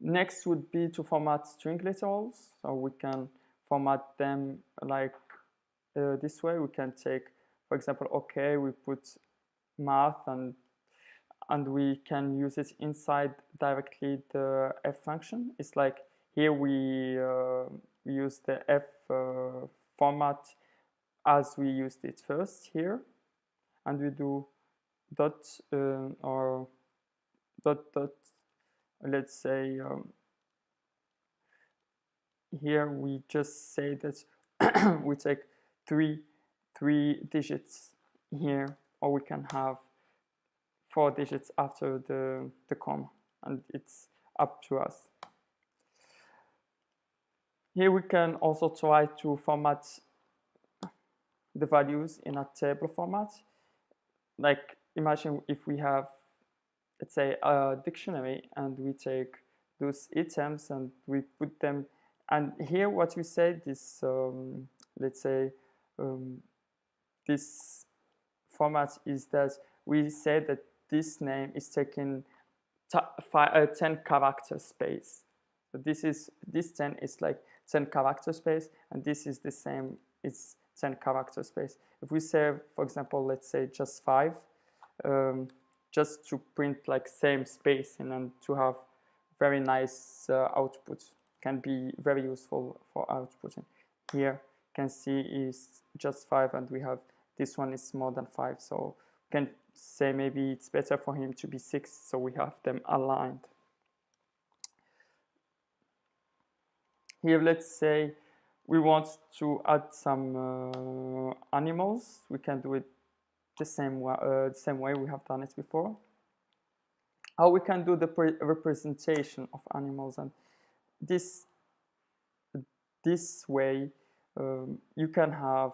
Next would be to format string literals. So we can format them like this way. We can take, for example, okay, we put math and we can use it inside directly the f function. It's like here we use the f format as we used it first here, and we do dot or dot, let's say here we just say that we take three digits here, or we can have 4 digits after the comma, and it's up to us. Here we can also try to format the values in a table format. Like imagine if we have, let's say, a dictionary, and we take those items and we put them, and here what we said is let's say this format is that we say that this name is taking 10 character space. So this 10 is like 10 character space, and this is the same, it's 10 character space. If we say, for example, let's say just 5, just to print like same spacing and to have very nice output, can be very useful for outputting. Here you can see is just 5, and we have this one is more than 5, so we can say maybe it's better for him to be 6, so we have them aligned. Here, let's say we want to add some animals. We can do it the same way we have done it before. How we can do the representation of animals, and this way you can have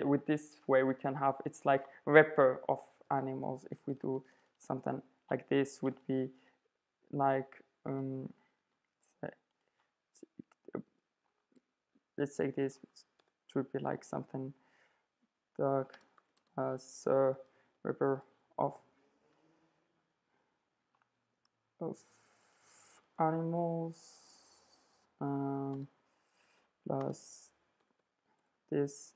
with this way we can have, it's like wrapper of animals. If we do something like this, would be like let's say this, it would be like something dog as a wrapper of animals, plus this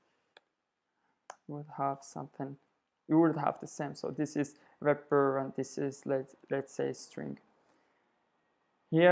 would have something, you would have the same. So this is wrapper, and this is let's say string.